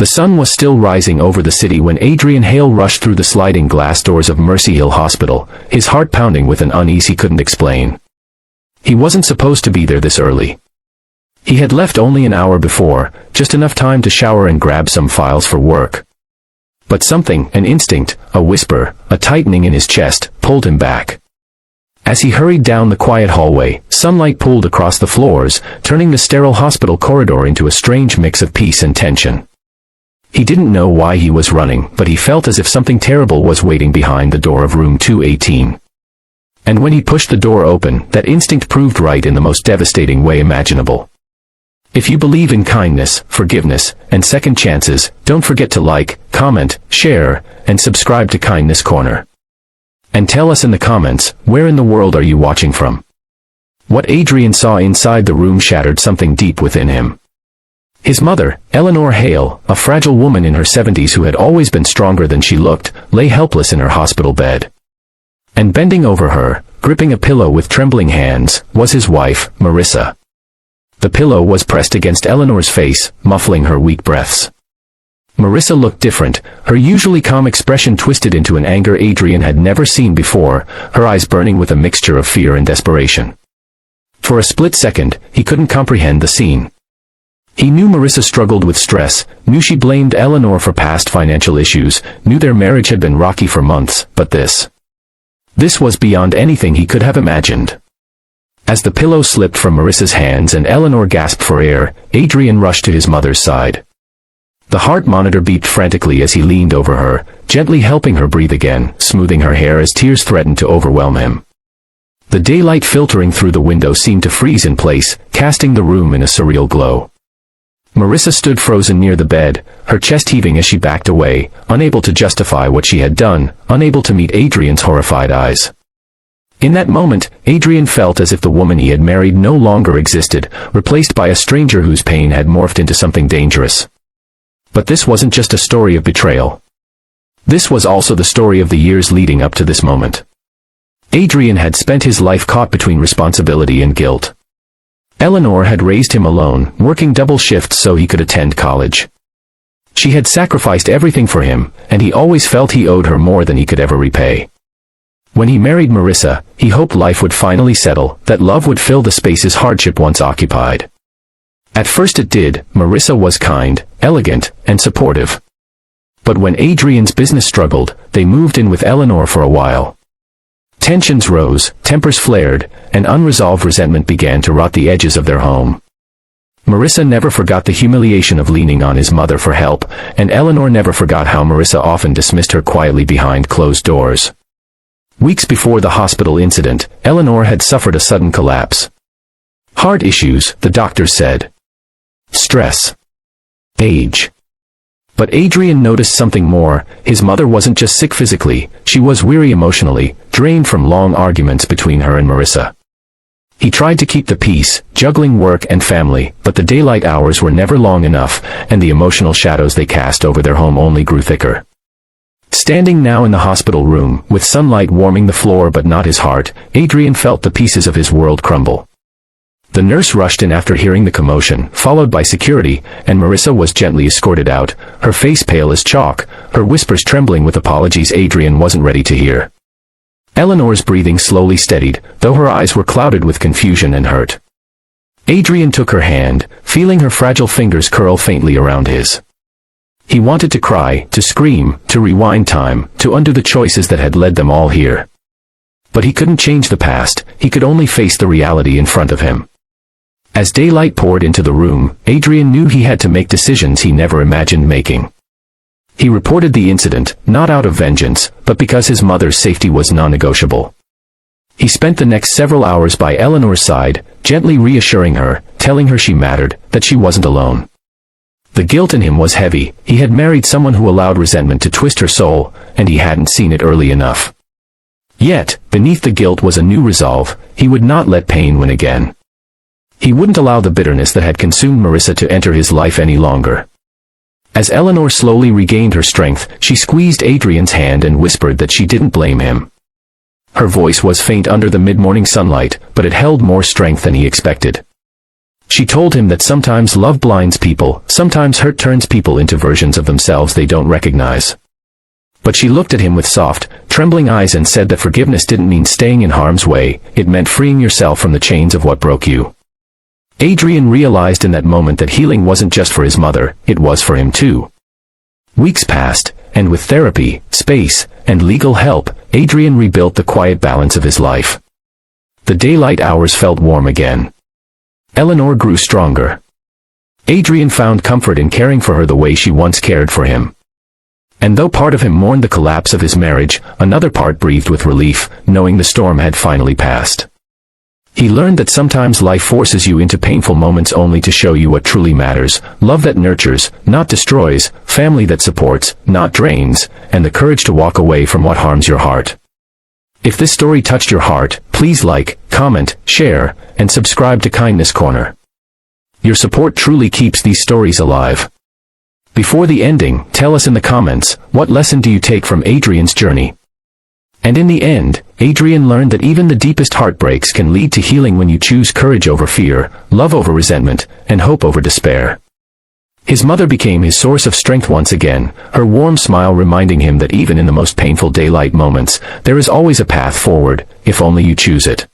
The sun was still rising over the city when Adrian Hale rushed through the sliding glass doors of Mercy Hill Hospital, his heart pounding with an unease he couldn't explain. He wasn't supposed to be there this early. He had left only an hour before, just enough time to shower and grab some files for work. But something, an instinct, a whisper, a tightening in his chest, pulled him back. As he hurried down the quiet hallway, sunlight pooled across the floors, turning the sterile hospital corridor into a strange mix of peace and tension. He didn't know why he was running, but he felt as if something terrible was waiting behind the door of room 218. And when he pushed the door open, that instinct proved right in the most devastating way imaginable. If you believe in kindness, forgiveness, and second chances, don't forget to like, comment, share, and subscribe to Kindness Corner. And tell us in the comments, where in the world are you watching from? What Adrian saw inside the room shattered something deep within him. His mother, Eleanor Hale, a fragile woman in her 70s who had always been stronger than she looked, lay helpless in her hospital bed. And bending over her, gripping a pillow with trembling hands, was his wife, Marissa. The pillow was pressed against Eleanor's face, muffling her weak breaths. Marissa looked different, her usually calm expression twisted into an anger Adrian had never seen before, her eyes burning with a mixture of fear and desperation. For a split second, he couldn't comprehend the scene. He knew Marissa struggled with stress, knew she blamed Eleanor for past financial issues, knew their marriage had been rocky for months, but this was beyond anything he could have imagined. As the pillow slipped from Marissa's hands and Eleanor gasped for air, Adrian rushed to his mother's side. The heart monitor beeped frantically as he leaned over her, gently helping her breathe again, smoothing her hair as tears threatened to overwhelm him. The daylight filtering through the window seemed to freeze in place, casting the room in a surreal glow. Marissa stood frozen near the bed, her chest heaving as she backed away, unable to justify what she had done, unable to meet Adrian's horrified eyes. In that moment, Adrian felt as if the woman he had married no longer existed, replaced by a stranger whose pain had morphed into something dangerous. But this wasn't just a story of betrayal. This was also the story of the years leading up to this moment. Adrian had spent his life caught between responsibility and guilt. Eleanor had raised him alone, working double shifts so he could attend college. She had sacrificed everything for him, and he always felt he owed her more than he could ever repay. When he married Marissa, he hoped life would finally settle, that love would fill the spaces hardship once occupied. At first it did. Marissa was kind, elegant, and supportive. But when Adrian's business struggled, they moved in with Eleanor for a while. Tensions rose, tempers flared, and unresolved resentment began to rot the edges of their home. Marissa never forgot the humiliation of leaning on his mother for help, and Eleanor never forgot how Marissa often dismissed her quietly behind closed doors. Weeks before the hospital incident, Eleanor had suffered a sudden collapse. Heart issues, the doctors said. Stress. Age. But Adrian noticed something more. His mother wasn't just sick physically, she was weary emotionally, drained from long arguments between her and Marissa. He tried to keep the peace, juggling work and family, but the daylight hours were never long enough, and the emotional shadows they cast over their home only grew thicker. Standing now in the hospital room, with sunlight warming the floor but not his heart, Adrian felt the pieces of his world crumble. The nurse rushed in after hearing the commotion, followed by security, and Marissa was gently escorted out, her face pale as chalk, her whispers trembling with apologies Adrian wasn't ready to hear. Eleanor's breathing slowly steadied, though her eyes were clouded with confusion and hurt. Adrian took her hand, feeling her fragile fingers curl faintly around his. He wanted to cry, to scream, to rewind time, to undo the choices that had led them all here. But he couldn't change the past, he could only face the reality in front of him. As daylight poured into the room, Adrian knew he had to make decisions he never imagined making. He reported the incident, not out of vengeance, but because his mother's safety was non-negotiable. He spent the next several hours by Eleanor's side, gently reassuring her, telling her she mattered, that she wasn't alone. The guilt in him was heavy. He had married someone who allowed resentment to twist her soul, and he hadn't seen it early enough. Yet, beneath the guilt was a new resolve. He would not let pain win again. He wouldn't allow the bitterness that had consumed Marissa to enter his life any longer. As Eleanor slowly regained her strength, she squeezed Adrian's hand and whispered that she didn't blame him. Her voice was faint under the mid-morning sunlight, but it held more strength than he expected. She told him that sometimes love blinds people, sometimes hurt turns people into versions of themselves they don't recognize. But she looked at him with soft, trembling eyes and said that forgiveness didn't mean staying in harm's way, it meant freeing yourself from the chains of what broke you. Adrian realized in that moment that healing wasn't just for his mother, it was for him too. Weeks passed, and with therapy, space, and legal help, Adrian rebuilt the quiet balance of his life. The daylight hours felt warm again. Eleanor grew stronger. Adrian found comfort in caring for her the way she once cared for him. And though part of him mourned the collapse of his marriage, another part breathed with relief, knowing the storm had finally passed. He learned that sometimes life forces you into painful moments only to show you what truly matters, love that nurtures, not destroys, family that supports, not drains, and the courage to walk away from what harms your heart. If this story touched your heart, please like, comment, share, and subscribe to Kindness Corner. Your support truly keeps these stories alive. Before the ending, tell us in the comments, what lesson do you take from Adrian's journey? And in the end, Adrian learned that even the deepest heartbreaks can lead to healing when you choose courage over fear, love over resentment, and hope over despair. His mother became his source of strength once again, her warm smile reminding him that even in the most painful daylight moments, there is always a path forward, if only you choose it.